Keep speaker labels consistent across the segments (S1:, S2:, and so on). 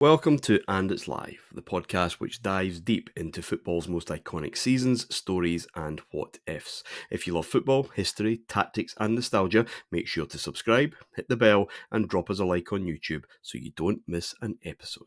S1: Welcome to And It's Live, the podcast which dives deep into football's most iconic seasons, stories, and what ifs. If you love football, history, tactics, and nostalgia, make sure to subscribe, hit the bell, and drop us a like on YouTube so you don't miss an episode.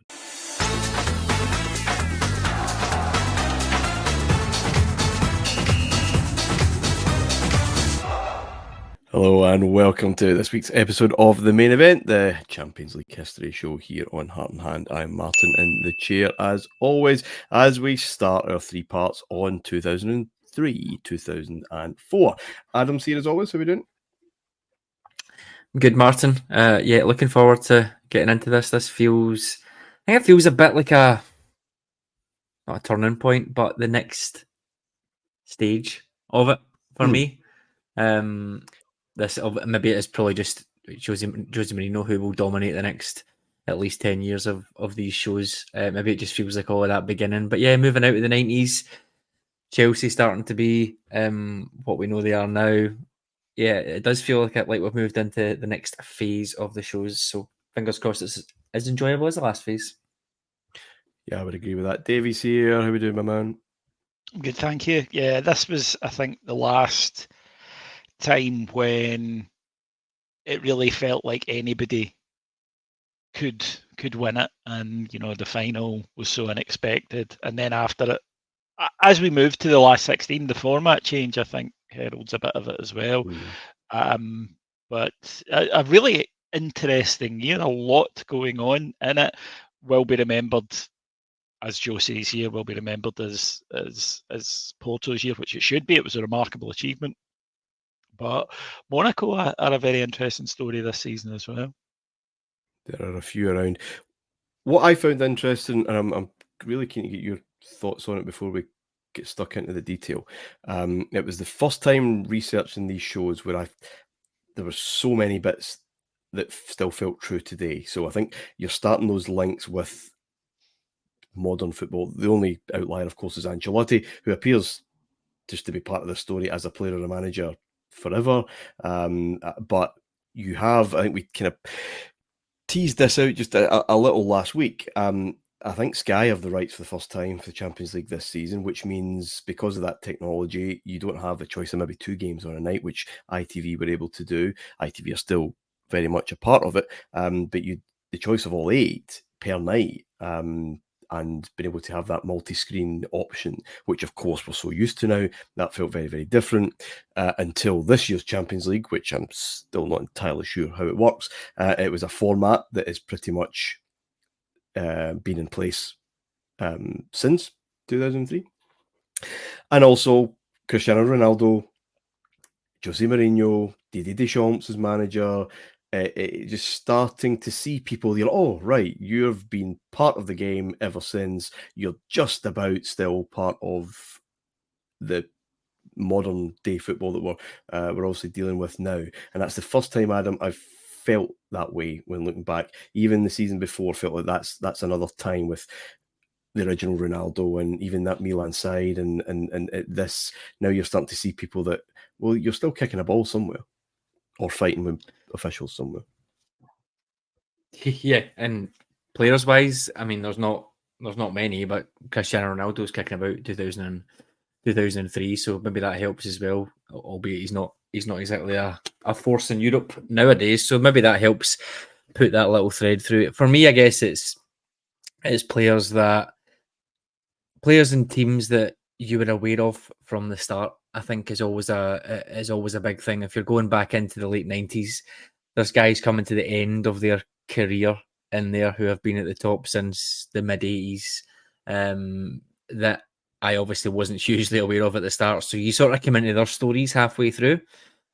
S1: Hello and welcome to this week's episode of The Main Event, the Champions League history show here on Heart and Hand. I'm Martin in the chair as always, as we start our three parts on 2003, 2004. Adam's here as always, how are we doing?
S2: Good, Martin. Looking forward to getting into this. I think it feels a bit like not a turning point, but the next stage of it for me. Maybe it is probably just Jose Mourinho who will dominate the next at least 10 years of these shows. Maybe it just feels like all of that beginning. But yeah, moving out of the 90s, Chelsea starting to be what we know they are now. Yeah, it does feel like we've moved into the next phase of the shows. So fingers crossed it's as enjoyable as the last phase.
S1: Yeah, I would agree with that. Davey's here. How are we doing, my man?
S3: Good, thank you. Yeah, this was, I think, the last time when it really felt like anybody could win it, and the final was so unexpected. And then after it, as we moved to the last 16, the format change, I think, heralds a bit of it as well. But a really interesting year, a lot going on in it. Will be remembered, as Jose's year, will be remembered as Porto's year, which it should be. It was a remarkable achievement. But Monaco are a very interesting story this season as well.
S1: There are a few around. What I found interesting, and I'm really keen to get your thoughts on it before we get stuck into the detail. It was the first time researching these shows where there were so many bits that still felt true today. So I think you're starting those links with modern football. The only outlier, of course, is Ancelotti, who appears just to be part of the story as a player or a manager forever. But you have, I think we kind of teased this out just a little last week. I think Sky have the rights for the first time for the Champions League this season, which means because of that technology, you don't have the choice of maybe 2 games on a night, which ITV were able to do. ITV are still very much a part of it, but the choice of all 8 per night, and being able to have that multi-screen option, which of course we're so used to now, that felt very, very different until this year's Champions League, which I'm still not entirely sure how it works. It was a format that is pretty much been in place since 2003. And also Cristiano Ronaldo, Jose Mourinho, Didier Deschamps as manager, just starting to see people, you're, oh, right, you've been part of the game ever since. You're just about still part of the modern day football that we're obviously dealing with now. And that's the first time, Adam, I've felt that way when looking back. Even the season before felt like that's another time with the original Ronaldo and even that Milan side and this. Now you're starting to see people that, well, you're still kicking a ball somewhere or fighting with officials somewhere.
S2: Yeah, and players wise, I mean, there's not many, but Cristiano Ronaldo's kicking about 2003, so maybe that helps as well. Albeit he's not exactly a force in Europe nowadays, so maybe that helps put that little thread through it. For me, I guess it's players and teams that you were aware of from the start. I think is always a big thing. If you're going back into the late 90s, there's guys coming to the end of their career in there who have been at the top since the mid 80s that I obviously wasn't hugely aware of at the start. So you sort of come into their stories halfway through.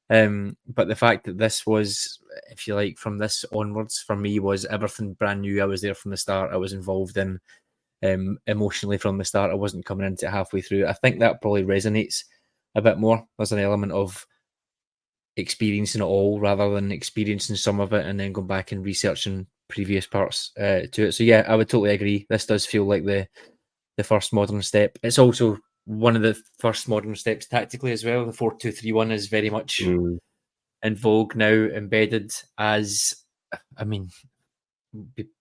S2: But the fact that this was, if you like, from this onwards for me was everything brand new. I was there from the start. I was involved in emotionally from the start. I wasn't coming into it halfway through. I think that probably resonates a bit more. There's an element of experiencing it all rather than experiencing some of it and then going back and researching previous parts to it. So yeah, I would totally agree. This does feel like the first modern step. It's also one of the first modern steps tactically as well. The 4-2-3-1 is very much in vogue now, embedded as, I mean,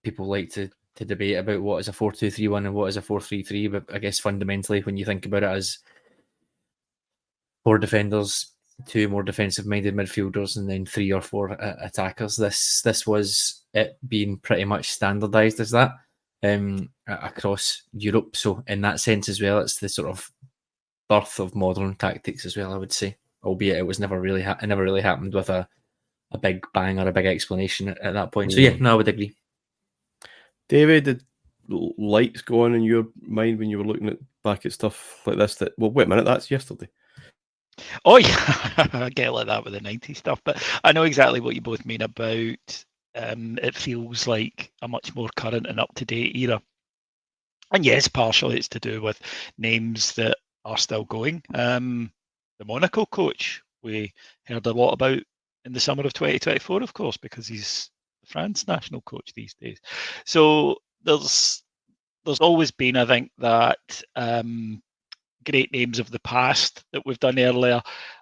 S2: people like to to debate about what is a 4-2-3-1 and what is a 4-3-3, but I guess fundamentally, when you think about it as 4 defenders, 2 more defensive-minded midfielders, and then 3 or 4 attackers, this was it being pretty much standardised as that across Europe. So in that sense as well, it's the sort of birth of modern tactics as well, I would say. Albeit it was never really it never really happened with a big bang or a big explanation at that point. So yeah, no, I would agree.
S1: David, did lights go on in your mind when you were looking back at stuff like this? Well, wait a minute, that's yesterday.
S3: Oh yeah, I get like that with the 90s stuff, but I know exactly what you both mean about it feels like a much more current and up-to-date era. And yes, partially it's to do with names that are still going. The Monaco coach we heard a lot about in the summer of 2024, of course, because he's the France national coach these days. So there's always been, I think, that great names of the past that we've done earlier,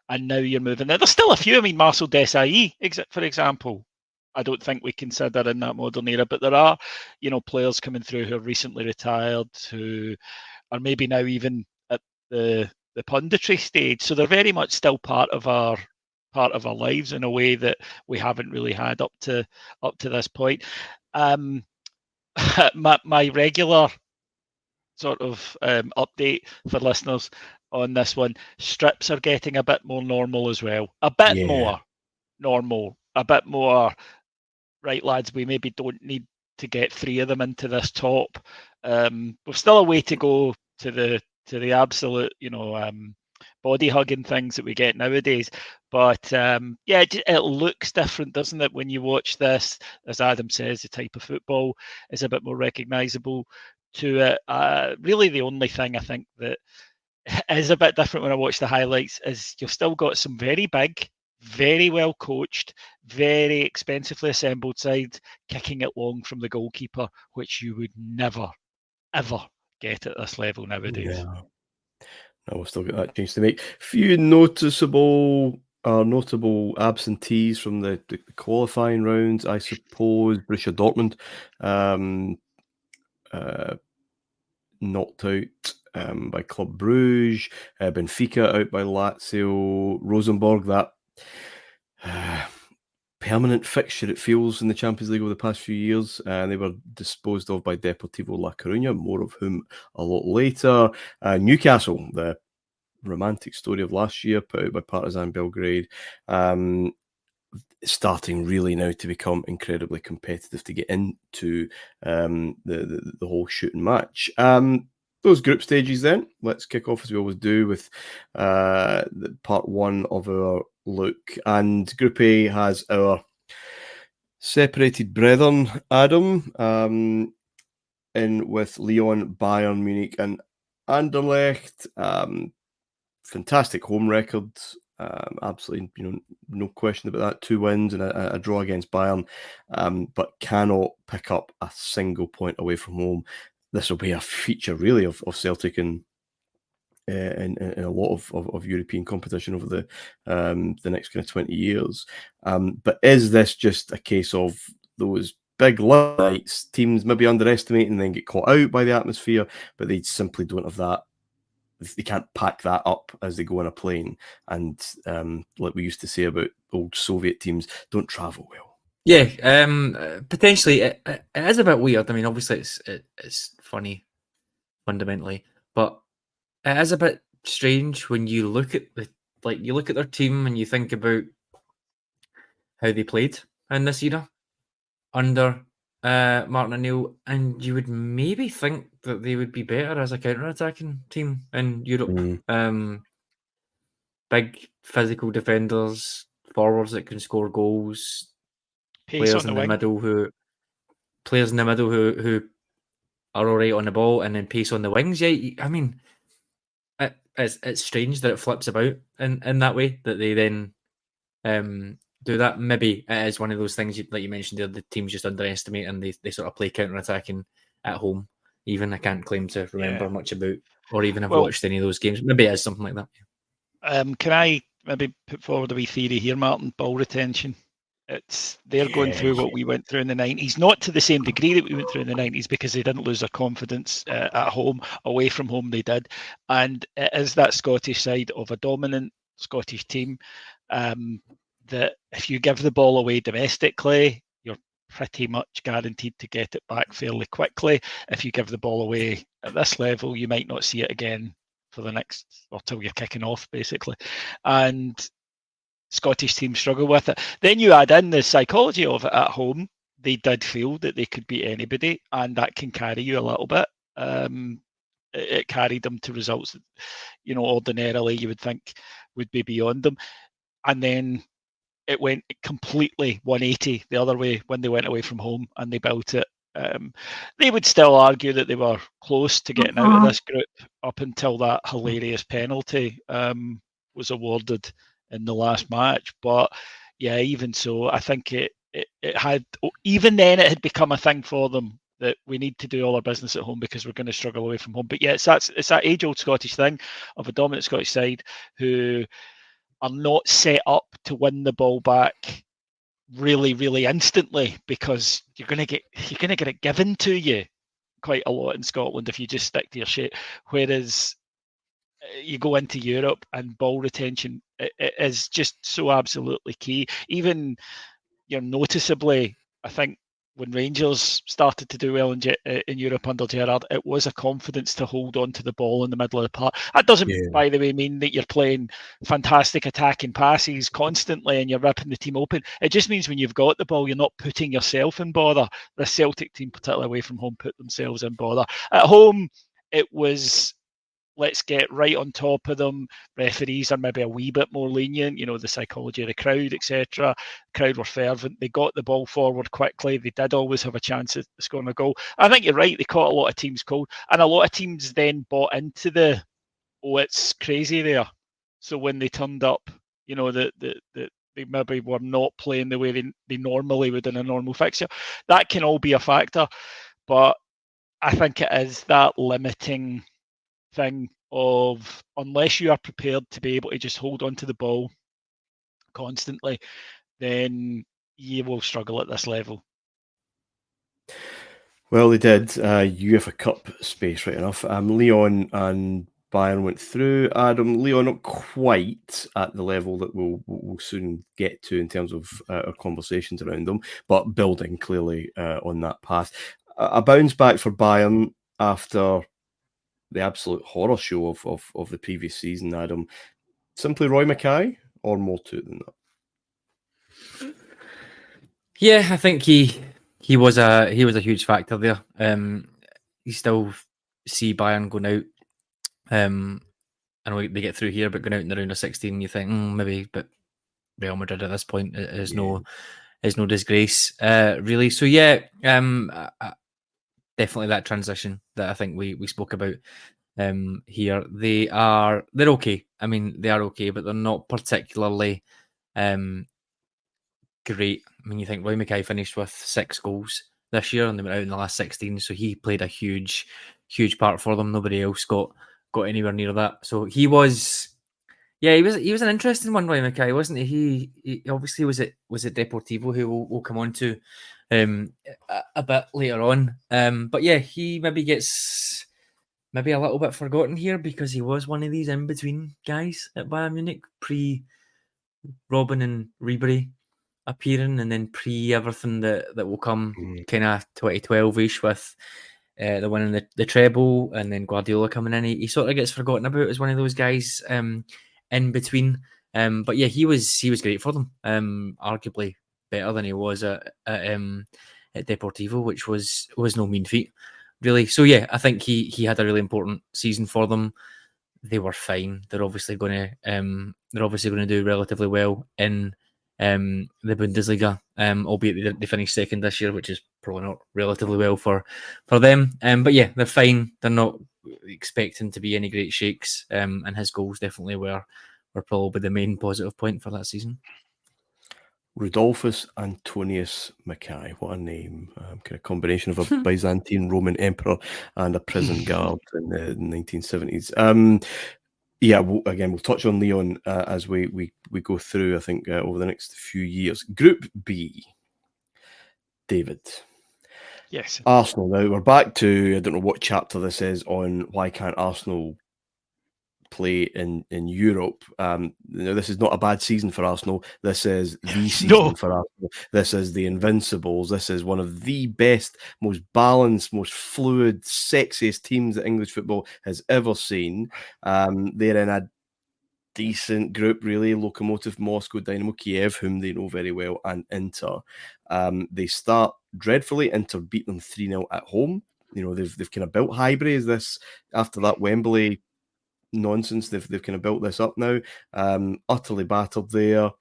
S3: and now you're moving there. There's still a few. I mean, Marcel Desailly, for example, I don't think we consider in that modern era, but there are, players coming through who have recently retired, who are maybe now even at the punditry stage. So they're very much still part of our lives in a way that we haven't really had up to this point. My regular sort of update for listeners on this one: strips are getting a bit more normal as well. A bit more normal. A bit more. Right, lads, we maybe don't need to get 3 of them into this top. We've still a way to go to the absolute, body hugging things that we get nowadays. But it looks different, doesn't it, when you watch this? As Adam says, the type of football is a bit more recognisable to it. Really, the only thing I think that is a bit different when I watch the highlights is you've still got some very big, very well coached, very expensively assembled sides kicking it long from the goalkeeper, which you would never, ever get at this level nowadays.
S1: Yeah. No, we've still got that change to make. Few notable absentees from the qualifying rounds, I suppose. Borussia Dortmund knocked out by Club Brugge. Benfica out by Lazio. Rosenborg, that permanent fixture it feels in the Champions League over the past few years. They were disposed of by Deportivo La Coruña, more of whom a lot later. Newcastle, the romantic story of last year, put out by Partizan Belgrade, starting really now to become incredibly competitive to get into the whole shooting match. Those group stages then, let's kick off as we always do with part 1 of our look. And Group A has our separated brethren, Adam, in with Lyon, Bayern Munich and Anderlecht. Fantastic home record. Absolutely, no question about that. 2 wins and a draw against Bayern, but cannot pick up a single point away from home. This will be a feature, really, of Celtic in a lot of European competition over the next kind of 20 years. But is this just a case of those big nights, teams maybe underestimate and then get caught out by the atmosphere, but they simply don't have that? They can't pack that up as they go on a plane, and like we used to say about old Soviet teams, don't travel well.
S2: Yeah, potentially it is a bit weird. I mean, obviously it's funny fundamentally, but it is a bit strange when you look at their team and you think about how they played in this era under Martin O'Neill, and you would maybe think that they would be better as a counter-attacking team in Europe. Big physical defenders, forwards that can score goals, players in the middle who are all right on the ball, and then pace on the wings. Yeah, I mean, it's strange that it flips about in that way, that they then do that. Maybe it is one of those things like you mentioned there, the teams just underestimate and they sort of play counter-attacking at home. Even I can't claim to remember much about or even have watched any of those games. Maybe it is something like that.
S3: Can I maybe put forward a wee theory here, Martin? Ball retention. They're going through what we went through in the 90s, not to the same degree that we went through in the 90s, because they didn't lose their confidence at home. Away from home they did, and it is that Scottish side of a dominant Scottish team that if you give the ball away domestically, you're pretty much guaranteed to get it back fairly quickly. If you give the ball away at this level, you might not see it again for the next, or till you're kicking off, basically. And Scottish teams struggle with it. Then you add in the psychology of it at home. They did feel that they could beat anybody, and that can carry you a little bit. It carried them to results that, ordinarily you would think would be beyond them. And then it went completely 180 the other way when they went away from home and they built it. They would still argue that they were close to getting out of this group up until that hilarious penalty was awarded in the last match. But yeah, even so, I think it had, even then it had become a thing for them that we need to do all our business at home because we're going to struggle away from home. But yeah, it's that age-old Scottish thing of a dominant Scottish side who are not set up to win the ball back really, really instantly, because you're gonna get it given to you quite a lot in Scotland if you just stick to your shit. Whereas you go into Europe and ball retention it is just so absolutely key. Even noticeably, I think when Rangers started to do well in Europe under Gerrard, it was a confidence to hold on to the ball in the middle of the park. That doesn't, by the way, mean that you're playing fantastic attacking passes constantly and you're ripping the team open. It just means when you've got the ball, you're not putting yourself in bother. The Celtic team, particularly away from home, put themselves in bother. At home, it was, let's get right on top of them. Referees are maybe a wee bit more lenient, the psychology of the crowd, etc. The crowd were fervent. They got the ball forward quickly. They did always have a chance of scoring a goal. I think you're right. They caught a lot of teams cold. And a lot of teams then bought into it's crazy there. So when they turned up, that they maybe were not playing the way they normally would in a normal fixture. That can all be a factor. But I think it is that limiting thing of, unless you are prepared to be able to just hold on to the ball constantly, then you will struggle at this level.
S1: Well, they did. UEFA Cup space, right enough. Lyon and Bayern went through. Adam, Lyon not quite at the level that we'll soon get to in terms of our conversations around them, but building clearly on that path. A bounce back for Bayern after the absolute horror show of the previous season, Adam. Simply Roy Mackay, or more to it than that?
S2: Yeah, I think he was a huge factor there. You still see Bayern going out. I know they get through here, but going out in the round of 16, you think maybe, but Real Madrid at this point is no disgrace, really. So yeah, definitely that transition that I think we spoke about here. They're okay. I mean, they are okay, but they're not particularly great. I mean, you think Roy Mackay finished with 6 goals this year, and they went out in the last 16, so he played a huge part for them. Nobody else got anywhere near that. So he was an interesting one, Roy Mackay, wasn't he? He obviously was at Deportivo, who we'll come on to a bit later on. But yeah, he maybe gets a little bit forgotten here because he was one of these in between guys at Bayern Munich, pre Robben and Ribery appearing, and then pre everything that will come kind of 2012-ish with the winning the treble, and then Guardiola coming in. He sort of gets forgotten about as one of those guys in between. But yeah, he was great for them. Arguably better than he was at Deportivo, which was no mean feat, really. So yeah, I think he had a really important season for them. They were fine. They're obviously going to do relatively well in the Bundesliga, albeit they finished second this year, which is probably not relatively well for them. But yeah, they're fine. They're not expecting to be any great shakes. And his goals definitely were probably the main positive point for that season.
S1: Rudolphus Antonius Mackay, what a name. Kind of combination of a Byzantine Roman emperor and a prison guard in the 1970s. Yeah, we'll touch on Lyon as we go through, I think, over the next few years. Group B, David.
S3: Yes.
S1: Arsenal. Now, we're back to, I don't know what chapter this is on why can't Arsenal play in Europe. This is not a bad season for Arsenal. This is the season for Arsenal. This is the Invincibles. This is one of the best, most balanced, most fluid, sexiest teams that English football has ever seen. They're in a decent group, really. Lokomotiv Moscow, Dynamo Kiev, whom they know very well, and Inter. They start dreadfully. Inter beat them 3-0 at home. They've kind of built Highbury as this after that Wembley nonsense. They've kind of built this up now. Utterly battered there.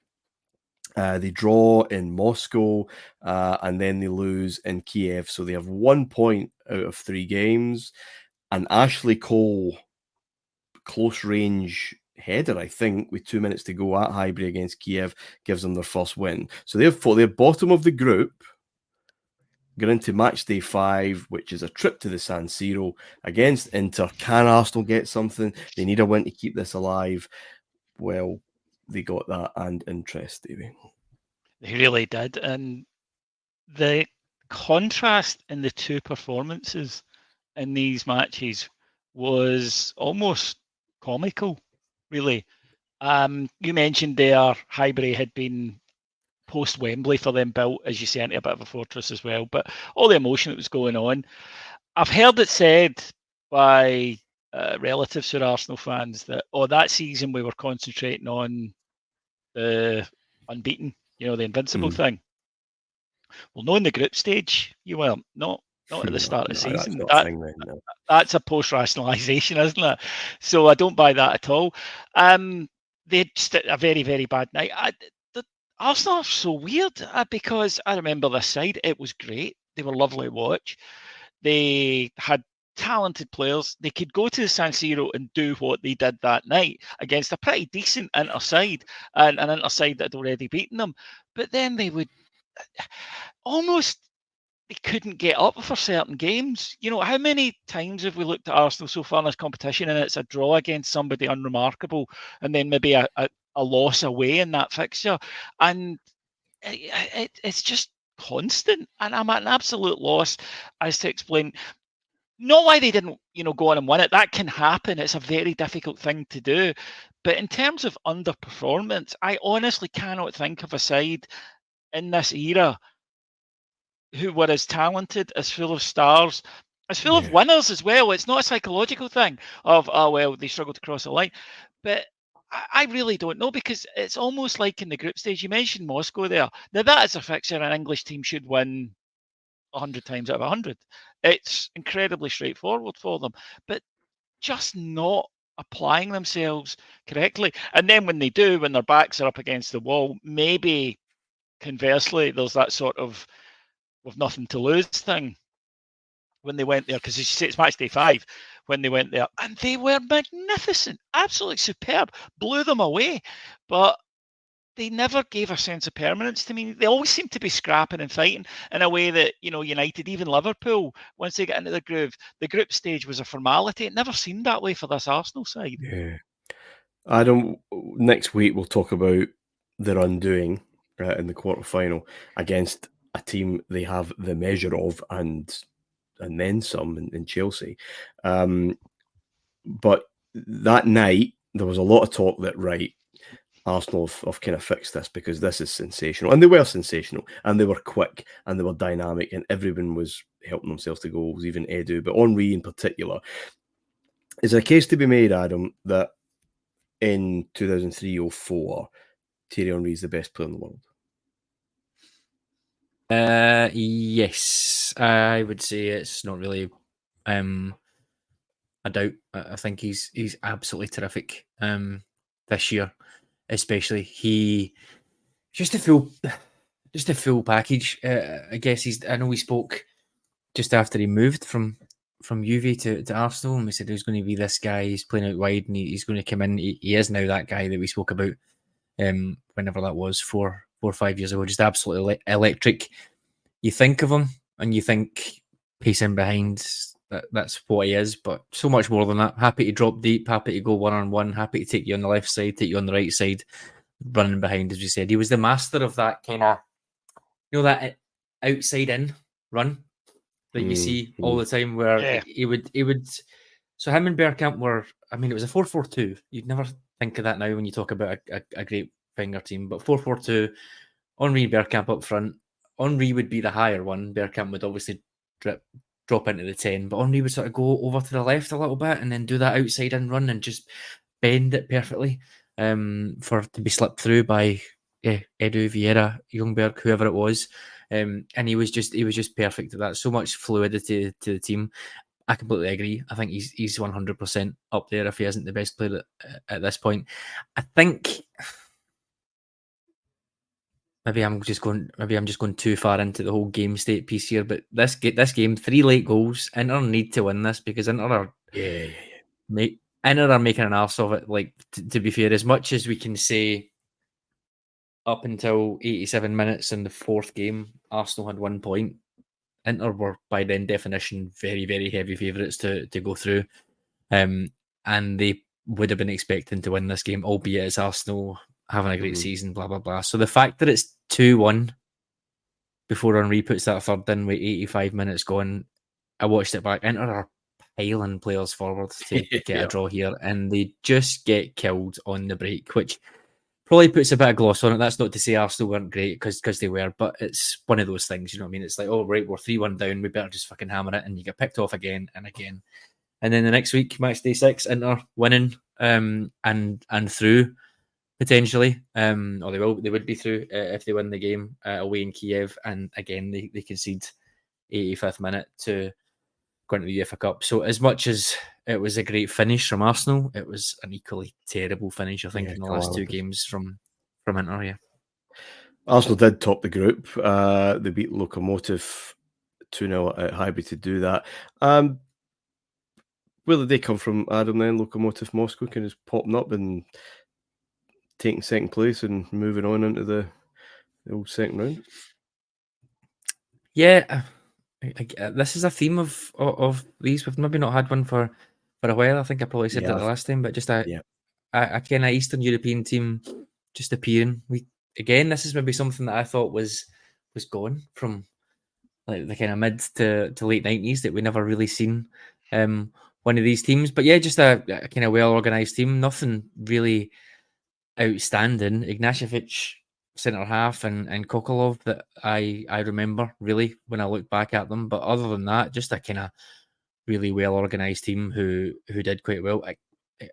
S1: They draw in Moscow, and then they lose in Kiev. So they have 1 point out of 3 games. And Ashley Cole, close range header, I think, with 2 minutes to go at Highbury against Kiev, gives them their first win. So they're bottom of the group, going into match day 5, which is a trip to the San Siro against Inter. Can Arsenal get something? They need a win to keep this alive. Well, they got that and interest, Davey.
S3: They really did. And the contrast in the two performances in these matches was almost comical, really. You mentioned there Highbury had been post-Wembley for them built, as you say, into a bit of a fortress as well. But all the emotion that was going on, I've heard it said by relatives who are Arsenal fans that, that season we were concentrating on the unbeaten, the invincible thing. Well, no, in the group stage, you weren't. Not at the start of the season.
S1: That's not a thing then, no.
S3: That's a post-rationalisation, isn't it? So I don't buy that at all. They had just a very, very bad night. Arsenal are so weird because I remember this side. It was great. They were lovely to watch. They had talented players. They could go to the San Siro and do what they did that night against a pretty decent Inter side, and an Inter side that had already beaten them. But then they would almost, they couldn't get up for certain games. How many times have we looked at Arsenal so far in this competition and it's a draw against somebody unremarkable and then maybe a loss away in that fixture? And it's just constant. And I'm at an absolute loss as to explain not why they didn't, go on and win it. That can happen. It's a very difficult thing to do. But in terms of underperformance, I honestly cannot think of a side in this era who were as talented, as full of stars, as full of winners as well. It's not a psychological thing of, they struggled to cross the line. But I really don't know, because it's almost like in the group stage, you mentioned Moscow there. Now, that is a fixture an English team should win 100 times out of 100. It's incredibly straightforward for them, but just not applying themselves correctly. And then when they do, when their backs are up against the wall, maybe conversely, there's that sort of with nothing to lose thing when they went there, because as you say, it's match day 5 when they went there, and they were magnificent, absolutely superb, blew them away, but they never gave a sense of permanence to me. They always seem to be scrapping and fighting in a way that, United, even Liverpool, once they get into the groove, the group stage was a formality. It never seemed that way for this Arsenal side.
S1: Yeah. Next week we'll talk about their undoing in the quarterfinal against a team they have the measure of and then some in Chelsea. But that night there was a lot of talk that Arsenal have kind of fixed this because this is sensational. And they were sensational, and they were quick, and they were dynamic, and everyone was helping themselves to goals, even Edu, but Henry in particular. Is there a case to be made, Adam, that in 2003-04, Thierry Henry is the best player in the world?
S2: Yes, I would say it's not really a doubt. I think he's absolutely terrific this year, especially. He just a full package. I guess I know we spoke just after he moved from Juve to Arsenal, and we said he was going to be this guy. He's playing out wide, and he's going to come in. He is now that guy that we spoke about whenever that was, 4 or 5 years ago. Just absolutely electric. You think of him, and you think pacing behind that's what he is, but so much more than that. Happy to drop deep, happy to go one-on-one, happy to take you on the left side, take you on the right side, running behind, as we said. He was the master of that kind of, that outside in run that you see all the time, where he would. So him and Bergkamp were, I mean, it was a 4-4-2. You'd never think of that now when you talk about a great finger team, but 4-4-2, Henry and Bergkamp up front. Henry would be the higher one. Bergkamp would obviously drop into the 10, but Henry would sort of go over to the left a little bit and then do that outside in run and just bend it perfectly for to be slipped through by Edu, Vieira, Ljungberg, whoever it was. And he was just perfect at that. So much fluidity to the team. I completely agree. I think he's 100% up there if he isn't the best player at this point. I think maybe I'm just going too far into the whole game state piece here. But this game, 3 late goals. Inter need to win this because Inter are Inter are making an arse of it. Like to be fair, as much as we can say, up until 87 minutes in the 4th game, Arsenal had 1 point. Inter were, by then definition, very, very heavy favourites to go through. And they would have been expecting to win this game, albeit it's Arsenal having a great season, blah, blah, blah. So the fact that it's 2-1 before Henry puts that third in with 85 minutes gone, I watched it back. Inter are piling players forward to get a draw here, and they just get killed on the break, which probably puts a bit of gloss on it. That's not to say Arsenal weren't great, because they were, but it's one of those things, you know what I mean? It's like, oh, right, we're 3-1 down, we better just fucking hammer it, and you get picked off again and again. And then the next week, match day 6, Inter winning and through, potentially. Or they would be through if they win the game away in Kiev. And again, they concede 85th minute to go into the UEFA Cup. So as much as it was a great finish from Arsenal, it was an equally terrible finish, I think, in the last 2 games from Inter, yeah.
S1: Arsenal did top the group. They beat Lokomotiv 2-0 at Highbury to do that. Where did they come from, Adam, then? Lokomotiv Moscow kind of popping up and taking second place and moving on into the old second round?
S2: Yeah, this is a theme of these. We've maybe not had one for a while. I think I probably said that the last time, but just a kind of Eastern European team just appearing. This is maybe something that I thought was gone from like the kind of mid to late 90s, that we never really seen one of these teams. But yeah, just a kind of well organised team. Nothing really outstanding. Ignashevich centre half and Kokolov that I remember really when I look back at them. But other than that, just a kind of really well organised team who did quite well.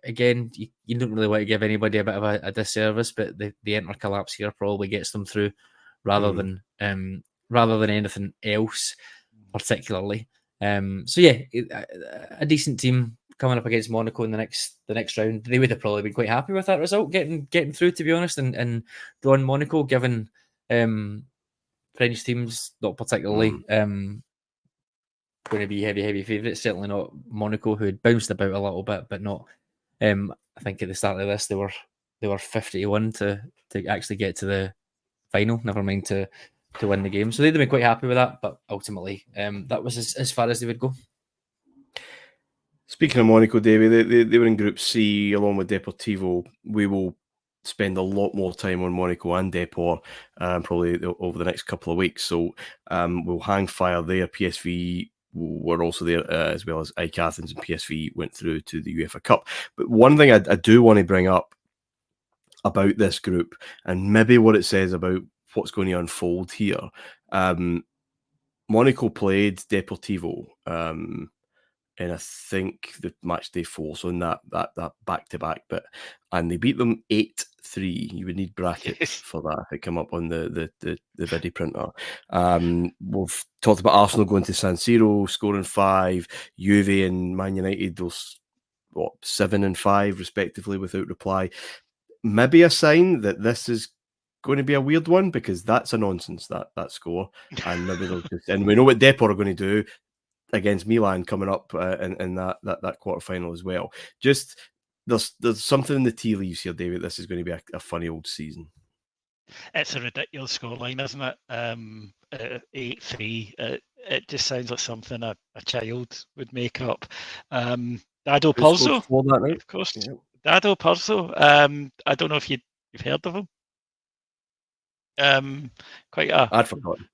S2: Again, you don't really want to give anybody a bit of a disservice, but the Inter collapse here probably gets them through rather than anything else particularly. So yeah, a decent team coming up against Monaco in the next round. They would have probably been quite happy with that result, getting through, to be honest, and drawing Monaco, given French teams not particularly going to be heavy favourites. Certainly not Monaco, who had bounced about a little bit, but not. I think at the start of this they were 50-1 to actually get to the final. Never mind to win the game. So they'd have been quite happy with that, but ultimately that was as far as they would go.
S1: Speaking of Monaco, Davey, they were in Group C along with Deportivo. We will spend a lot more time on Monaco and Depor probably over the next couple of weeks. So we'll hang fire there. PSV were also there as well as AEK Athens, and PSV went through to the UEFA Cup. But one thing I do want to bring up about this group, and maybe what it says about what's going to unfold here. Monaco played Deportivo in I think the match day 4, so in that back-to-back bit, and they beat them 8-3. You would need brackets for that if it come up on the video printer. We've talked about Arsenal going to San Siro, scoring 5, Juve and Man United, those 7 and 5 respectively without reply. Maybe a sign that this is going to be a weird one, because that's a nonsense, that score, and maybe they'll just, and we know what Depor are going to do against Milan coming up in that quarter-final as well. Just there's something in the tea leaves here, David. This is going to be a funny old season.
S3: It's a ridiculous scoreline, isn't it? 8-3. it just sounds like something a child would make up. Dado
S1: Who scored
S3: Purzo,
S1: 4 that night?
S3: of course.
S1: Yeah.
S3: Dado Purzo. I don't know if you've heard of him. Quite a
S1: I'd forgotten.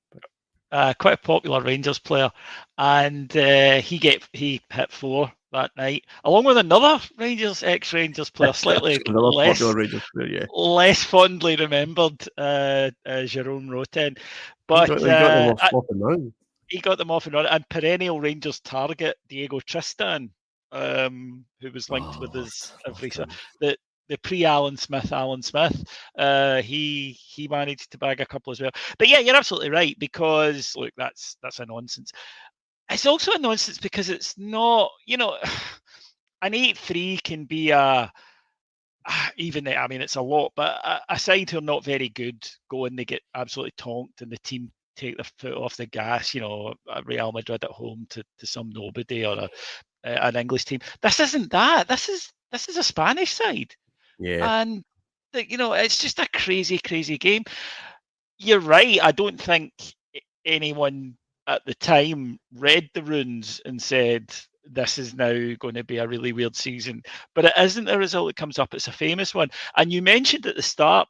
S3: quite a popular Rangers player, and he hit 4 that night, along with another ex-Rangers player, slightly
S1: Another
S3: less
S1: popular Rangers player, yeah.
S3: less fondly remembered, Jerome Roten. But
S1: He got them off and running.
S3: he got them off and running, and perennial Rangers target Diego Tristan, who was linked with us every the pre-Alan Smith, he managed to bag a couple as well. But yeah, you're absolutely right, because look, that's a nonsense. It's also a nonsense because it's not, an 8-3 can be even, I mean, it's a lot, but a side who are not very good go and they get absolutely tonked, and the team take their foot off the gas. Real Madrid at home to some nobody, or an English team. This isn't that. This is a Spanish side.
S1: Yeah.
S3: And it's just a crazy, crazy game. You're right. I don't think anyone at the time read the runes and said, this is now going to be a really weird season. But it isn't a result that comes up. It's a famous one. And you mentioned at the start,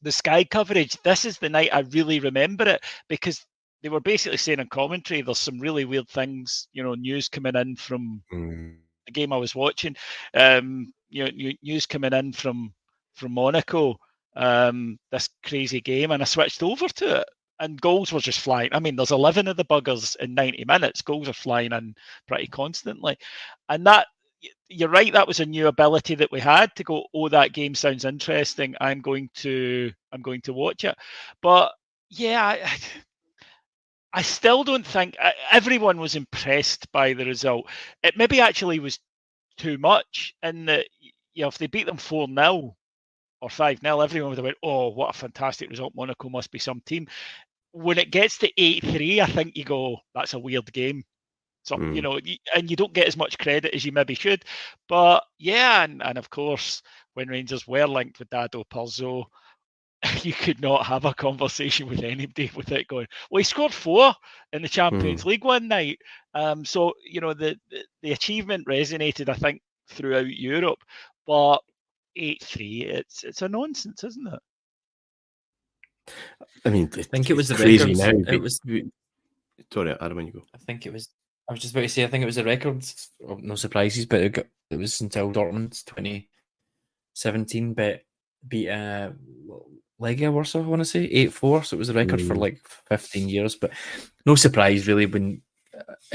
S3: the Sky coverage. This is the night I really remember it, because they were basically saying in commentary, there's some really weird things, news coming in from the game I was watching. News coming in from Monaco, this crazy game, and I switched over to it, and goals were just flying. I mean, there's 11 of the buggers in 90 minutes. Goals are flying in pretty constantly, and that, you're right, that was a new ability that we had to go, oh, that game sounds interesting, I'm going to watch it. But yeah, I still don't think everyone was impressed by the result. It maybe actually was too much, in that, if they beat them 4-0 or 5-0, everyone would have went, oh, what a fantastic result, Monaco must be some team. When it gets to 8-3, I think you go, that's a weird game. So, and you don't get as much credit as you maybe should. But yeah, and of course, when Rangers were linked with Dado Purzo, you could not have a conversation with anybody without going, well, he scored 4 in the Champions League one night. So, the achievement resonated, I think, throughout Europe. But 8-3, it's a nonsense, isn't it?
S1: I mean,
S2: I think it was the
S1: crazy
S2: records.
S1: now.
S2: It was.
S1: Sorry, Adam, when you go.
S2: I think it was. I was just about to say. I think it was the records. No surprises, but it was until Dortmund 2017, but beat Legia Warsaw. I want to say 8-4. So it was a record for like 15 years. But no surprise really when.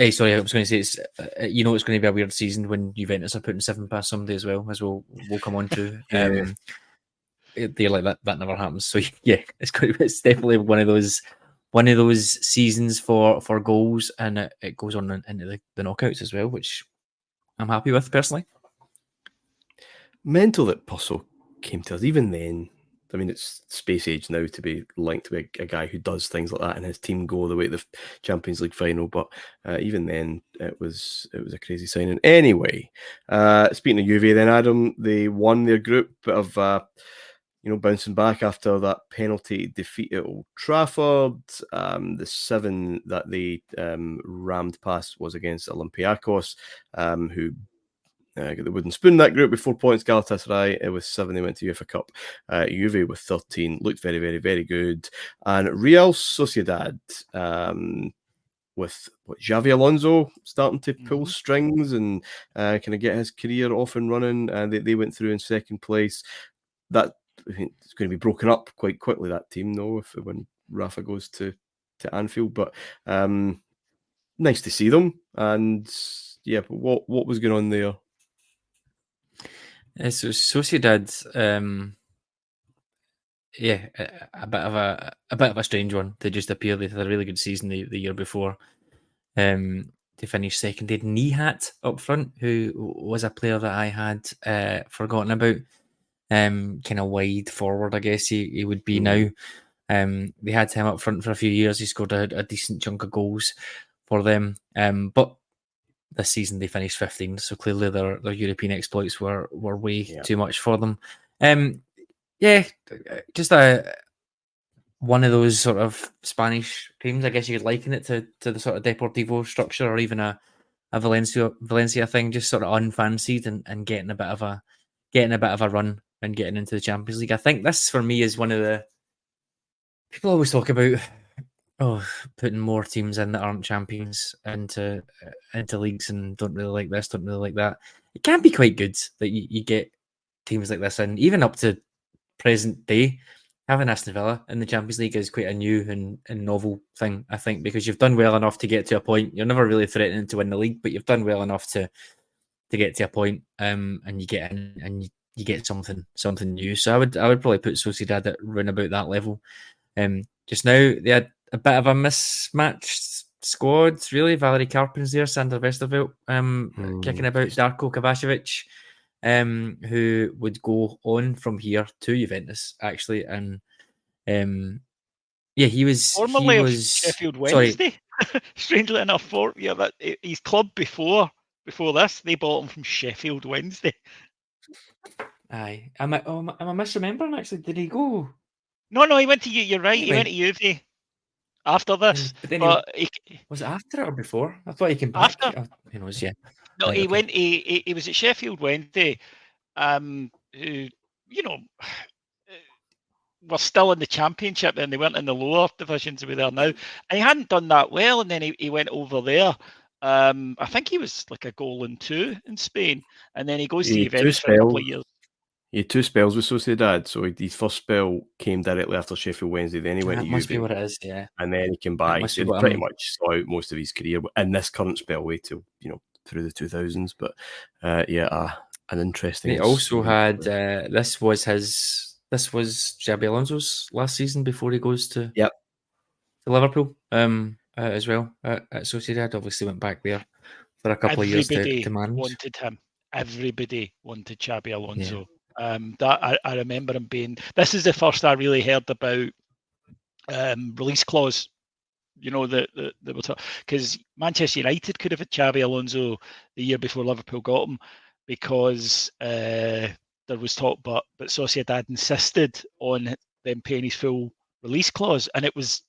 S2: Sorry, I was going to say it's. It's going to be a weird season when Juventus are putting 7 past somebody as well, as we'll come on to. They're like that never happens. So yeah, it's definitely one of those seasons for goals, and it goes on into the knockouts as well, which I'm happy with personally.
S1: Mental that Purzo came to us. Even then, I mean, it's space age now to be linked to a guy who does things like that and his team go the way to the Champions League final. But even then, it was a crazy signing. Anyway, speaking of Juve, then Adam, they won their group, bit of bouncing back after that penalty defeat at Old Trafford. The 7 that they rammed past was against Olympiacos, who got the wooden spoon that group with 4 points. Galatasaray with 7, they went to UEFA Cup. Juve with 13, looked very, very, very good. And Real Sociedad with Xabi Alonso starting to pull strings and kind of get his career off and running. And they went through in second place. That, I think, it's going to be broken up quite quickly, that team, though, when Rafa goes to Anfield. But nice to see them. And yeah, but what was going on there?
S2: So Sociedad, a bit of a strange one to just appear. They had a really good season the year before. They finished second. They had Nihat up front, who was a player that I had forgotten about. Kind of wide forward, I guess he would be now. They had him up front for a few years. He scored a decent chunk of goals for them. But this season they finished 15, so clearly their European exploits were way too much for them. Just one of those sort of Spanish teams. I guess you could liken it to the sort of Deportivo structure, or even a Valencia thing, just sort of unfancied and getting a bit of a run and getting into the Champions League. I think this for me is one of the people always talk about putting more teams in that aren't champions into leagues and don't really like this, don't really like that. It can be quite good that you get teams like this in, even up to present day. Having Aston Villa in the Champions League is quite a new and novel thing, I think, because you've done well enough to get to a point. You're never really threatening to win the league, but you've done well enough to get to a point, and you get in and you get something new. So I would probably put Sociedad at round about that level. Just now they had a bit of a mismatched squad, really. Valerie Karpin's there, Sander Westerveld kicking about, Darko Kovacevic, who would go on from here to Juventus, actually. And he was
S3: formerly of Sheffield Wednesday. Strangely enough, but his club before this, they bought him from Sheffield Wednesday.
S2: Aye, am I misremembering? Actually, did he go?
S3: No, he went to you. You're right. He went to Juve after this.
S2: But was it after it or before? I thought he came back.
S3: After.
S2: Who knows? Yeah.
S3: No, right, he went. He was at Sheffield Wednesday. Who were still in the Championship, and they weren't in the lower divisions where they are now. And he hadn't done that well, and then he went over there. I think he was like a goal and two in Spain, and then he goes to Juventus for a couple of years.
S1: He had 2 spells with Sociedad, so his first spell came directly after Sheffield Wednesday. Then he went to Juve.
S2: Must be what it is, yeah.
S1: And then he came back. So he pretty much saw out most of his career in this current spellway till through the 2000s. But an interesting.
S2: He also had this was Xabi Alonso's last season before he goes to Liverpool as well at Sociedad. Obviously went back there for a couple of years to manage.
S3: Wanted him. Everybody wanted Xabi Alonso. Yeah. That I remember him being. This is the first I really heard about release clause. Because Manchester United could have had Xabi Alonso the year before Liverpool got him, because there was talk, but Sociedad insisted on them paying his full release clause, and it was,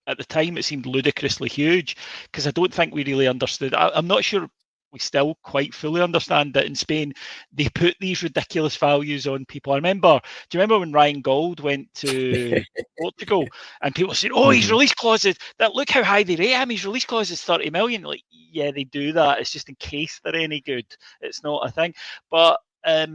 S3: at the time, it seemed ludicrously huge, because I don't think we really understood. I'm not sure we still quite fully understand that in Spain they put these ridiculous values on people. Do you remember when Ryan Gold went to Portugal and people said, his release clauses, look how high they rate him, his release clause is 30 million. Like, yeah, they do that. It's just in case they're any good. It's not a thing. But a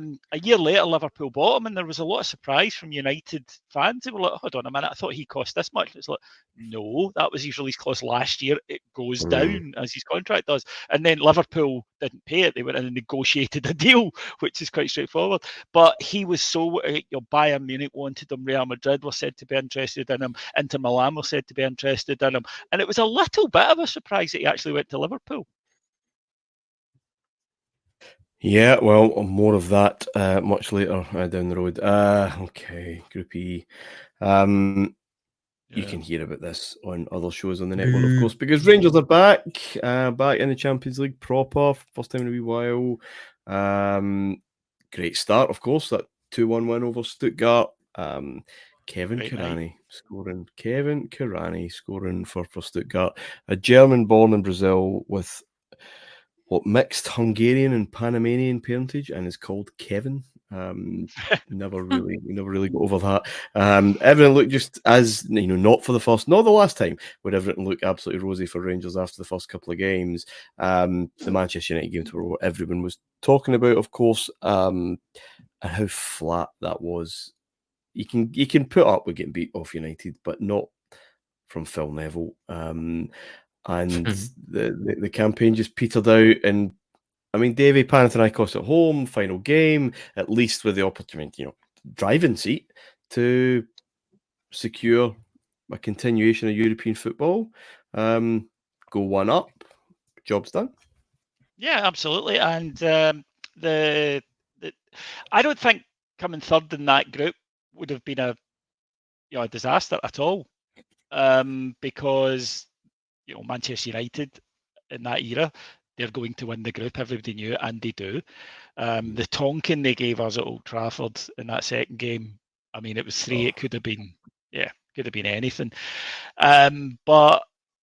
S3: year later, Liverpool bought him, and there was a lot of surprise from United fans. They were like, hold on a minute, I thought he cost this much. It's like, no, that was his release clause last year. It goes down as his contract does. And then Liverpool didn't pay it. They went in and negotiated a deal, which is quite straightforward. But he was Bayern Munich wanted him, Real Madrid were said to be interested in him, Inter Milan were said to be interested in him. And it was a little bit of a surprise that he actually went to Liverpool.
S1: Yeah, well, more of that much later down the road. Okay, Group E. You can hear about this on other shows on the network, of course, because Rangers are back in the Champions League proper, first time in a wee while. Great start, of course, that 2-1 win over Stuttgart. Kevin Karani scoring for Stuttgart. A German born in Brazil with mixed Hungarian and Panamanian parentage, and is called Kevin. Never really got over that. Everything looked just as not for the last time would everything look absolutely rosy for Rangers after the first couple of games. The Manchester United game to what everyone was talking about, of course, and how flat that was. You can put up with getting beat off United, but not from Phil Neville. And the campaign just petered out. And I mean, Davy Panathinaikos at home, final game, at least with the opportunity, driving seat to secure a continuation of European football. Go 1 up, job's done.
S3: Yeah, absolutely. And I don't think coming third in that group would have been a disaster at all, because Manchester United in that era, they're going to win the group. Everybody knew it, and they do. The tonking they gave us at Old Trafford in that second game, I mean, it was 3. It could have been, been anything. But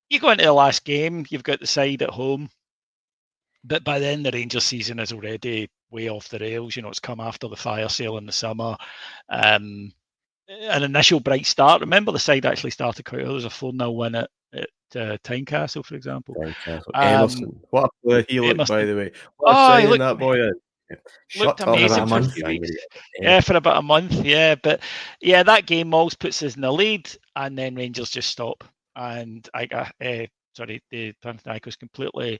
S3: you go into the last game, you've got the side at home, but by then the Rangers season is already way off the rails. It's come after the fire sale in the summer. An initial bright start. Remember, the side actually started quite well. There was a 4-0 win at Tynecastle, for example.
S1: Emerson. What a player he looked,
S3: Emerson.
S1: by the way. What a signing that boy in.
S3: Looked amazing for a few weeks. Yeah, for about a month. Yeah, but yeah, that game Malls puts us in the lead, and then Rangers just stop. And the Panathinaikos completely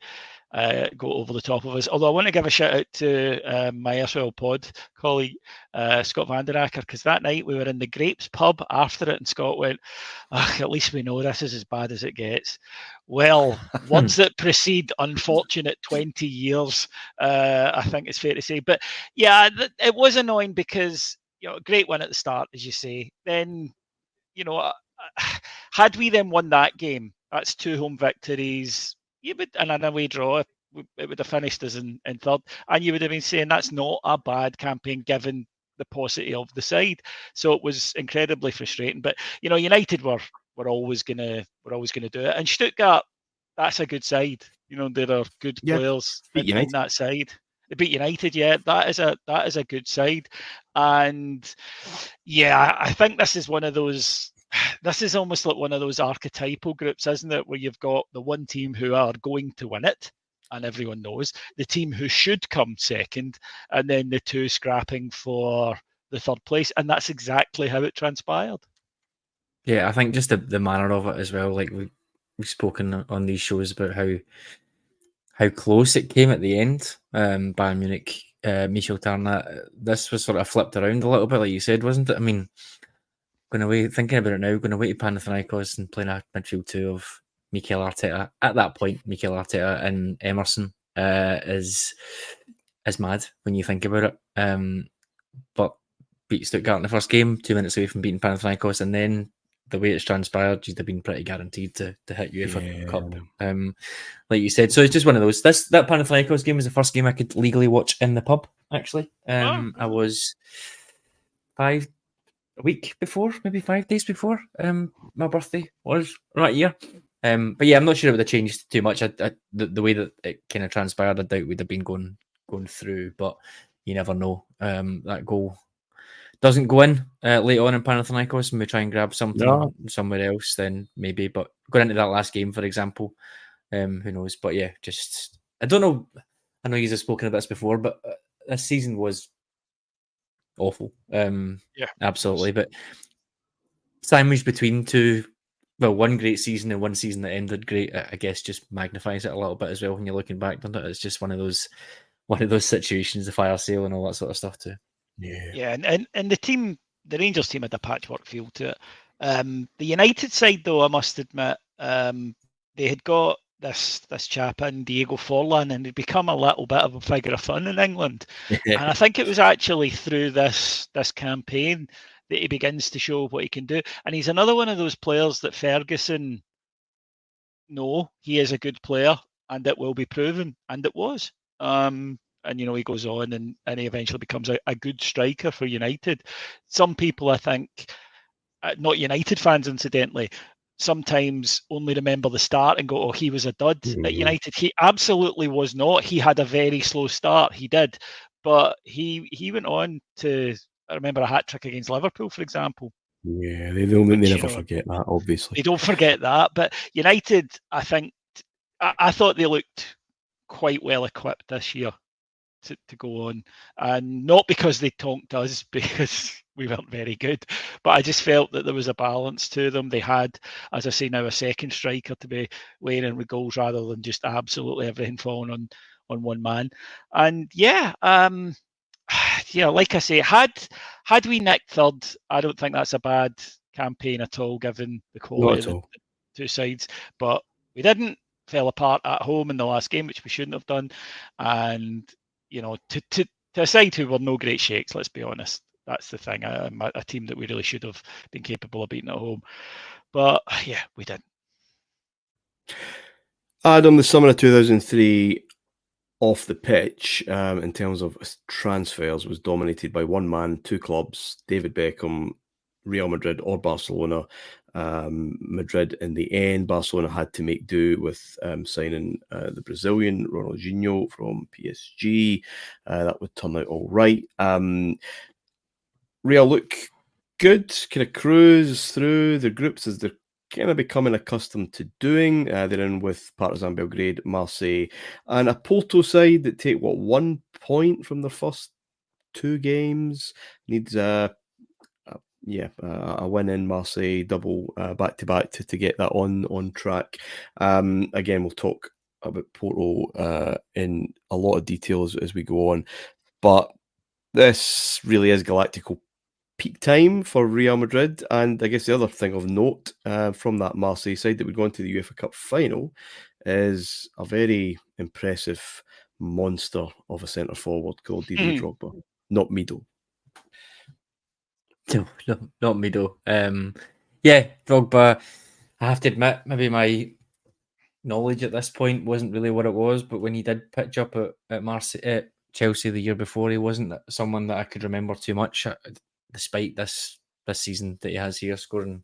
S3: go over the top of us. Although I want to give a shout out to my Israel pod colleague, Scott Vanderacker, because that night we were in the Grapes pub after it, and Scott went, at least we know this is as bad as it gets. Well, words that precede unfortunate 20 years, I think it's fair to say. But yeah, it was annoying because, great win at the start, as you say. Then, had we then won that game, that's 2 home victories, and an away draw, it would have finished us in third, and you would have been saying that's not a bad campaign given the paucity of the side. So it was incredibly frustrating. But United were always gonna do it, and Stuttgart, that's a good side. There are good players in that side. They beat United, yeah. That is a good side, and yeah, I think this is one of those. This is almost like one of those archetypal groups, isn't it? Where you've got the one team who are going to win it, and everyone knows, the team who should come second, and then the 2 scrapping for the third place. And that's exactly how it transpired.
S2: Yeah, I think just the manner of it as well. Like we've spoken on these shows about how close it came at the end. Bayern Munich, Michel Tarna. This was sort of flipped around a little bit, like you said, wasn't it? I mean, thinking about it now, going away to Panathinaikos and playing a midfield 2 of Mikel Arteta. At that point, Mikel Arteta and Emerson is mad when you think about it. But beat Stuttgart in the first game, 2 minutes away from beating Panathinaikos, and then the way it's transpired, you'd have been pretty guaranteed to hit UEFA Cup. Like you said, so it's just one of those. That Panathinaikos game was the first game I could legally watch in the pub. Actually, I was 5 days before my birthday was that year. But yeah, I'm not sure it would have changed too much. The way that it kind of transpired, I doubt we'd have been going through, but you never know. That goal doesn't go in late on in Panathinaikos, and we try and grab something somewhere else, then maybe. But going into that last game, for example, who knows? But yeah, just I don't know. I know you've spoken about this before, but this season was awful. Absolutely. But sandwiched between one great season and one season that ended great, I guess, just magnifies it a little bit as well when you're looking back, doesn't it? It's just one of those situations, the fire sale and all that sort of stuff too.
S3: Yeah, and the Rangers team had a patchwork feel to it. The United side, though, I must admit, they had got this chap in, Diego Forlan, and he'd become a little bit of a figure of fun in England. And I think it was actually through this campaign that he begins to show what he can do. And he's another one of those players that Ferguson he is a good player, and it will be proven, and it was. And he goes on and he eventually becomes a good striker for United. Some people, I think, not United fans incidentally, sometimes only remember the start and go, oh, he was a dud. At United, he absolutely was not. He had a very slow start, he did. But he went on to, I remember a hat-trick against Liverpool, for example.
S1: Yeah, they never forget that, obviously.
S3: They don't forget that. But United, I think, I thought they looked quite well equipped this year to go on, and not because they tonked us, because we weren't very good, but I just felt that there was a balance to them. They had, as I say now, a second striker to be wearing with goals rather than just absolutely everything falling on one man. And yeah, like I say, had we nicked third, I don't think that's a bad campaign at all, given the quality of the 2 sides. But we didn't. Fell apart at home in the last game, which we shouldn't have done. And to a side who were no great shakes, let's be honest. That's the thing. A team that we really should have been capable of beating at home. But yeah, we didn't.
S1: Adam, the summer of 2003 off the pitch, in terms of transfers, was dominated by one man, 2 clubs, David Beckham, Real Madrid or Barcelona. Madrid in the end, Barcelona had to make do with signing the Brazilian Ronaldinho from PSG. That would turn out all right. Real look good, kind of cruise through the groups as they're kind of becoming accustomed to doing. They're in with Partizan Belgrade, Marseille, and a Porto side that take 1 point from the first 2 games. Needs a win in Marseille, double back to back to get that on track. Again, we'll talk about Porto in a lot of detail as we go on, but this really is Galáctico peak time for Real Madrid. And I guess the other thing of note from that Marseille side that would go into the UEFA Cup final is a very impressive monster of a centre forward called Didier Drogba, not Mido.
S2: No, not Mido. Drogba, I have to admit, maybe my knowledge at this point wasn't really what it was, but when he did pitch up at Chelsea the year before, he wasn't someone that I could remember too much, despite this season that he has here, scoring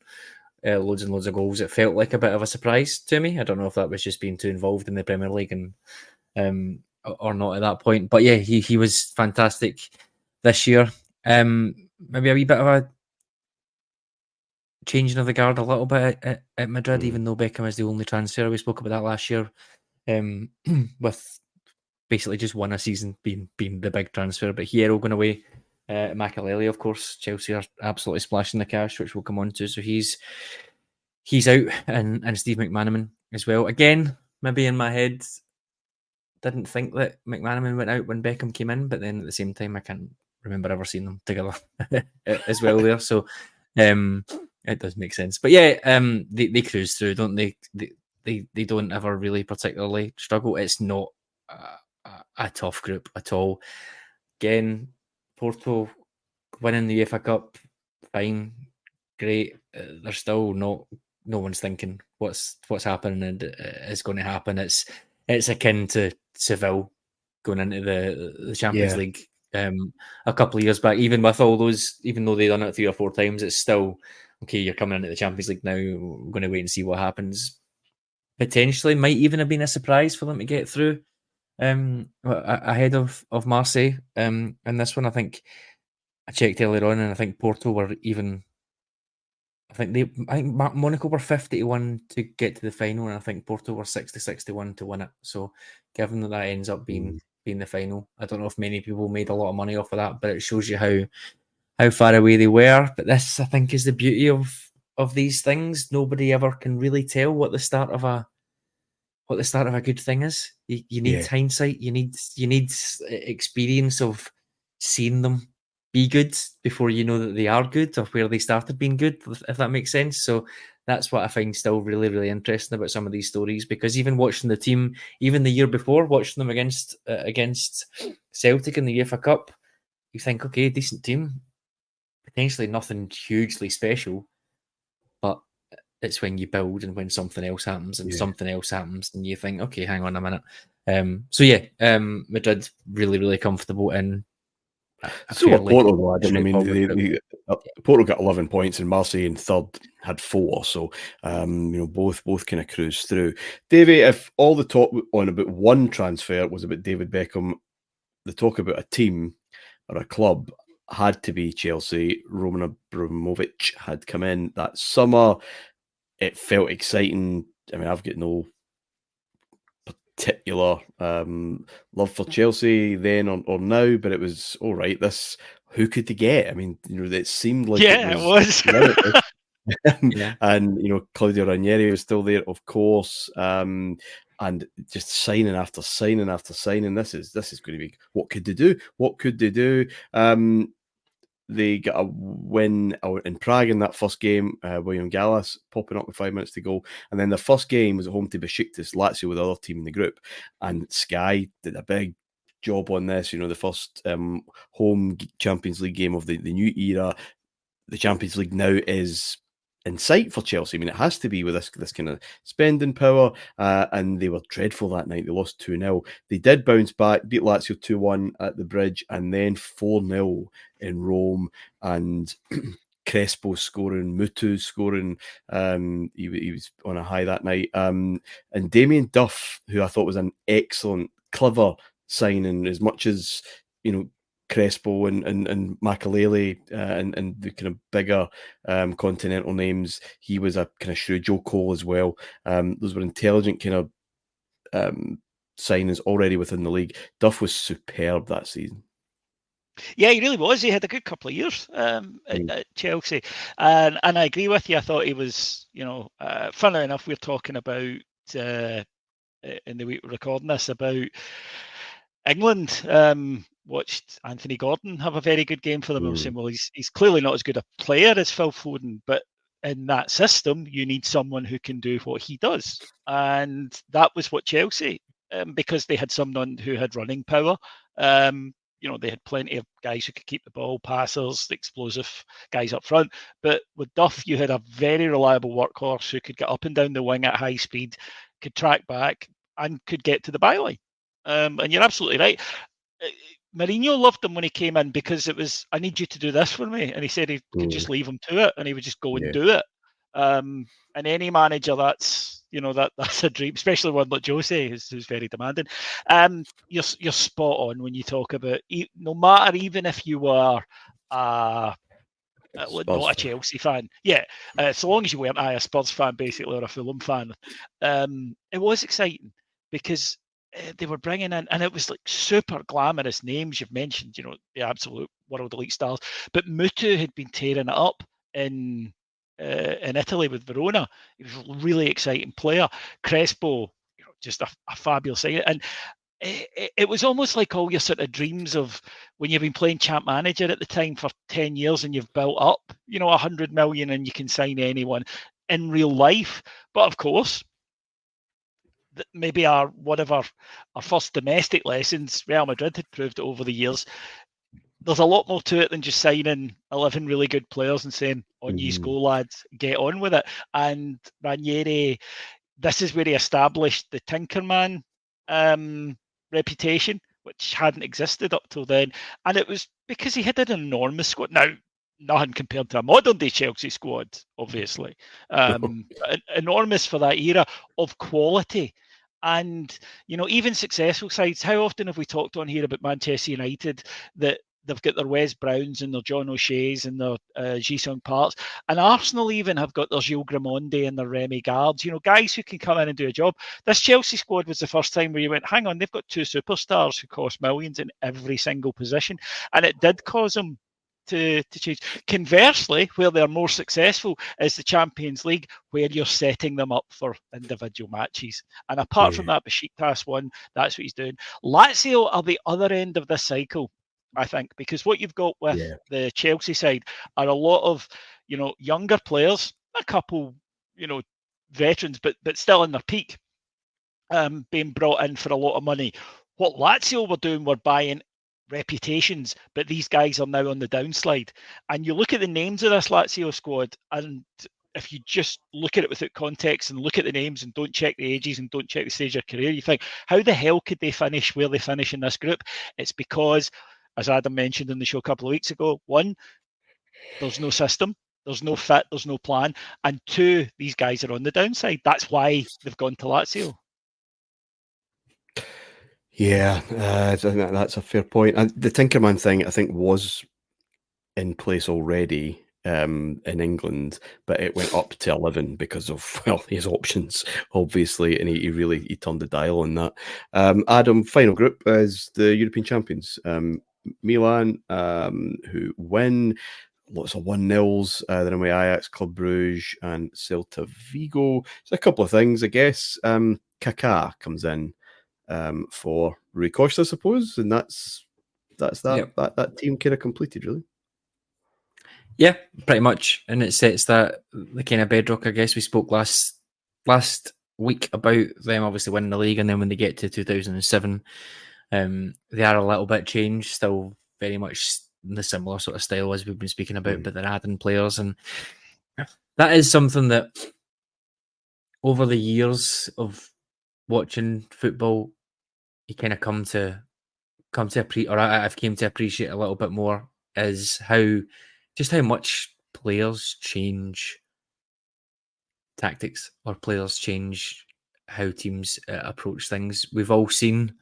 S2: loads and loads of goals. It felt like a bit of a surprise to me. I don't know if that was just being too involved in the Premier League and or not at that point. But yeah, he was fantastic this year. Maybe a wee bit of a changing of the guard a little bit at Madrid, even though Beckham is the only transfer. We spoke about that last year, with basically just one a season being the big transfer. But Hierro going away, Makelele, of course, Chelsea are absolutely splashing the cash, which we'll come on to. So he's out, and Steve McManaman as well. Again, maybe in my head, didn't think that McManaman went out when Beckham came in, but then at the same time, I can't remember ever seeing them together as well there. So it does make sense. But yeah, they cruise through, don't they? They don't ever really particularly struggle. It's not a tough group at all. Again, Porto winning the UEFA Cup, fine, great. They're still not. No one's thinking what's happening and is going to happen. It's akin to Seville going into the Champions League a couple of years back. Even with all those, even though they've done it 3 or 4 times, it's still okay. You're coming into the Champions League now. We're going to wait and see what happens. Potentially, might even have been a surprise for them to get through ahead of Marseille. And this one, I think I checked earlier on, and I think Porto were even. I think Monaco were 50-1 to get to the final, and I think Porto were 60-61 to win it. So, given that ends up being the final, I don't know if many people made a lot of money off of that, but it shows you how far away they were. But this, I think, is the beauty of these things. Nobody ever can really tell what the start of a good thing is. You need hindsight. You need experience of seeing them be good before you know that they are good or where they started being good, if that makes sense. So that's what I find still really, really interesting about some of these stories, because even watching the team, even the year before, watching them against Celtic in the UEFA Cup, you think, okay, decent team, potentially nothing hugely special, but it's when you build and when something else happens and something else happens and you think, okay, hang on a minute. Madrid really, really comfortable in.
S1: So what Porto, I mean, Porto got 11 points and Marseille in third had 4. So, both kind of cruised through. Davey, if all the talk on about one transfer was about David Beckham, the talk about a team or a club had to be Chelsea. Roman Abramovich had come in that summer. It felt exciting. I mean, I've got no particular love for Chelsea then or now, but it was all right. Who could they get? I mean, it seemed like
S3: it was.
S1: And Claudio Ranieri was still there, of course, and just signing after signing after signing. This is going to be, what could they do? What could they do? They got a win in Prague in that first game. William Gallas popping up with 5 minutes to go. And then the first game was at home to Besiktas, Lazio, with the other team in the group. And Sky did a big job on this. The first home Champions League game of the new era. The Champions League now is in sight for Chelsea. I mean, it has to be with this kind of spending power. And they were dreadful that night. They lost 2-0. They did bounce back, beat Lazio 2-1 at the Bridge, and then 4-0 in Rome. And Crespo scoring, Mutu scoring. He was on a high that night. And Damien Duff, who I thought was an excellent, clever signing, as much as, you know, Crespo and Makalele and the kind of bigger continental names. He was a kind of shrewd. Joe Cole as well. Those were intelligent kind of signings already within the league. Duff was superb that season.
S3: Yeah, he really was. He had a good couple of years at Chelsea, and I agree with you. I thought he was, you know, funnily enough, we're talking about in the week we're recording this about England. Watched Anthony Gordon have a very good game for them. I'm saying, well, he's clearly not as good a player as Phil Foden, but in that system, you need someone who can do what he does, and that was what Chelsea, because they had someone who had running power. You know, they had plenty of guys who could keep the ball, passers, explosive guys up front. But with Duff, you had a very reliable workhorse who could get up and down the wing at high speed, could track back, and could get to the byline. And you're absolutely right. Mourinho loved him when he came in because it was, I need you to do this for me. And he said he could just leave him to it and he would just go and do it. And any manager, that's a dream, especially one like Jose, who's very demanding. You're spot on when you talk about, no matter, even if you were not a Chelsea fan, so long as you weren't a Spurs fan basically, or a Fulham fan, it was exciting because they were bringing in, and it was like super glamorous names. You've mentioned, you know, the absolute world elite stars, but Mutu had been tearing it up in Italy with Verona. He was a really exciting player. Crespo, you know, just a fabulous thing. And it was almost like all your sort of dreams of when you've been playing Champ Manager at the time for 10 years and you've built up, you know, 100 million and you can sign anyone in real life. But of course, maybe one of our first domestic lessons, Real Madrid had proved it over the years. There's a lot more to it than just signing 11 really good players and saying, on you go, lads, get on with it. And Ranieri, this is where he established the Tinkerman reputation, which hadn't existed up till then. And it was because he had an enormous squad. Now, nothing compared to a modern day Chelsea squad, obviously. Enormous for that era of quality. And, you know, even successful sides, how often have we talked on here about Manchester United that they've got their Wes Browns and their John O'Shea's and their Ji-sung Parks, and Arsenal even have got their Gilles Gramonde and their Remy Gards, you know, guys who can come in and do a job. This Chelsea squad was the first time where you went, hang on, they've got two superstars who cost millions in every single position, and it did cause them to change. Conversely, where they're more successful is the Champions League, where you're setting them up for individual matches. And apart from that, Besiktas one, that's what he's doing. Lazio are the other end of this cycle, I think, because what you've got with the Chelsea side are a lot of, you know, younger players, a couple, you know, veterans, but still in their peak, being brought in for a lot of money. What Lazio were doing were buying reputations, but these guys are now on the downslide. And you look at the names of this Lazio squad, and if you just look at it without context and look at the names and don't check the ages and don't check the stage of their career, you think, how the hell could they finish where they finish in this group? It's because, as Adam mentioned in the show a couple of weeks ago, one, there's no system, there's no fit, there's no plan, and two, these guys are on the downside. That's why they've gone to Lazio.
S1: Yeah, I think that's a fair point. And the Tinkerman thing, I think, was in place already in England, but it went up to 11 because of, well, his options, obviously, and he really turned the dial on that. Adam, final group is the European champions, Milan, who win. Lots of 1-0s. Then away Ajax, Club Brugge, and Celta Vigo. So a couple of things, I guess. Kaká comes in for Rui Costa, I suppose, and that's that team kind of completed, really.
S2: Yeah, pretty much, and it sets the kind of bedrock. I guess we spoke last week about them obviously winning the league, and then when they get to 2007, they are a little bit changed, still very much in the similar sort of style as we've been speaking about, but they're adding players, and that is something that over the years of watching football, you kind of I've came to appreciate a little bit more, is how much players change tactics or players change how teams approach things. We've all seen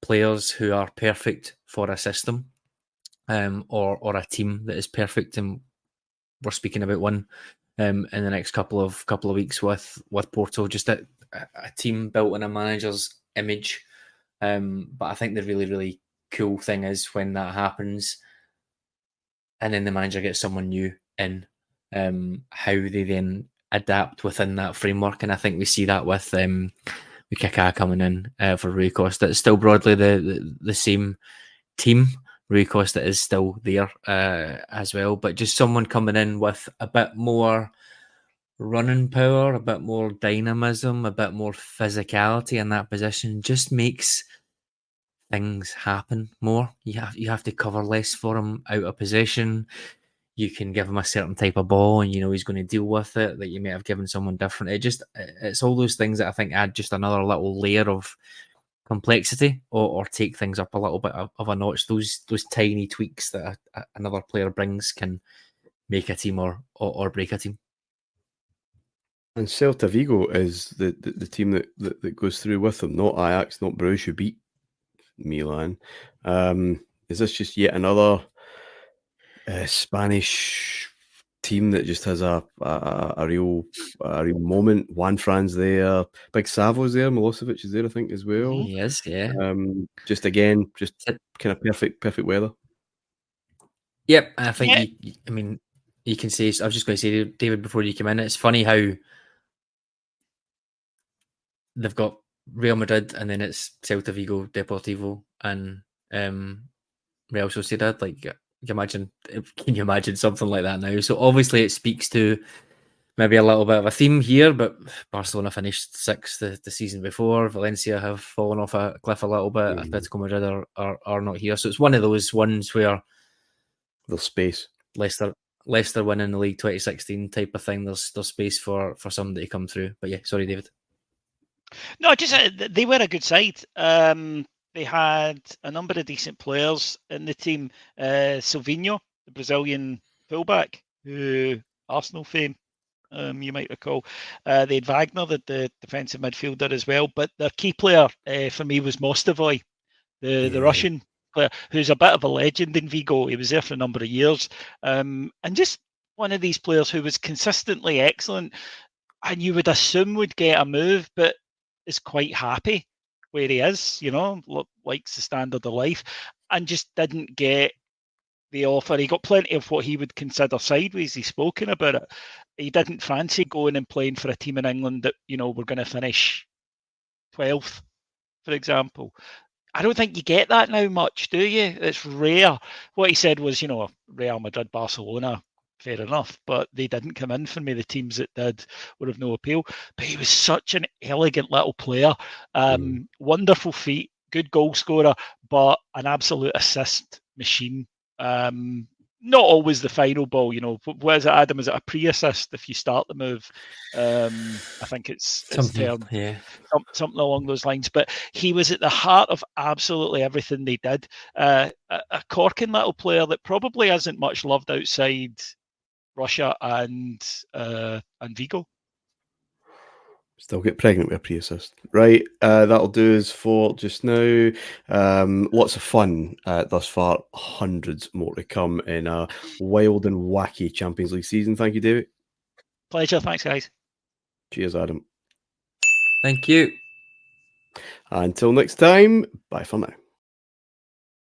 S2: players who are perfect for a system, or a team that is perfect, and we're speaking about one in the next couple of weeks with Porto, just a team built on a manager's image. But I think the really cool thing is when that happens, and then the manager gets someone new in, how they then adapt within that framework. And I think we see that with Kika coming in for Rui Costa. It's still broadly the same team. Rui Costa is still there as well, but just someone coming in with a bit more running power, a bit more dynamism, a bit more physicality in that position just makes things happen more. You have to cover less for him out of possession. You can give him a certain type of ball, and you know he's going to deal with it that you may have given someone different. It's all those things that I think add just another little layer of complexity, or take things up a little bit of a notch. Those tiny tweaks that another player brings can make a team or break a team.
S1: And Celta Vigo is the team that goes through with them, not Ajax, not Bruges, who beat Milan. Is this just yet another Spanish team that just has a real moment? Juan Fran's there, Big Savo's there, Milosevic is there, I think, as well.
S2: He is, yeah.
S1: Just kind of perfect weather.
S2: Yep, I think you can say. I was just going to say, David, before you come in, it's funny how they've got Real Madrid, and then it's Celta Vigo, Deportivo, and Real Sociedad. Like, can you imagine something like that now? So obviously it speaks to maybe a little bit of a theme here, but Barcelona finished 6th the season before. Valencia have fallen off a cliff a little bit. Atletico Madrid are not here. So it's one of those ones where
S1: there's space.
S2: Leicester winning the league 2016 type of thing. There's space for somebody to come through. But yeah, sorry, David.
S3: No, just they were a good side. They had a number of decent players in the team. Silvinho, the Brazilian fullback, who Arsenal fame, you might recall. They had Wagner, the defensive midfielder as well. But their key player for me was Mostovoy, the Russian player, who's a bit of a legend in Vigo. He was there for a number of years. And just one of these players who was consistently excellent, and you would assume would get a move, but is quite happy where he is, likes the standard of life, and just didn't get the offer. He got plenty of what he would consider sideways. He's spoken about it. He didn't fancy going and playing for a team in England that, were going to finish 12th, for example. I don't think you get that now much, do you? It's rare. What he said was, Real Madrid, Barcelona, fair enough, but they didn't come in for me. The teams that did were of no appeal. But he was such an elegant little player. Wonderful feet, good goal scorer, but an absolute assist machine. Not always the final ball, What is it, Adam? Is it a pre-assist if you start the move? I think it's termed, something along those lines. But he was at the heart of absolutely everything they did. A corking little player that probably isn't much loved outside Russia and Vigo.
S1: Still get pregnant with a pre-assist. Right, that'll do us for just now. Lots of fun thus far. Hundreds more to come in a wild and wacky Champions League season. Thank you, David.
S3: Pleasure. Thanks, guys.
S1: Cheers, Adam.
S2: Thank you.
S1: Until next time, bye for now.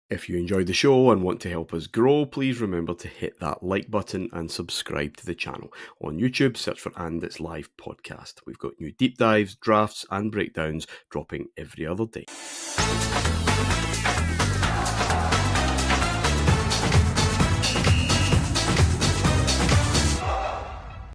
S1: If you enjoyed the show and want to help us grow, please remember to hit that like button and subscribe to the channel. On YouTube, search for And It's Live Podcast. We've got new deep dives, drafts and breakdowns dropping every other day.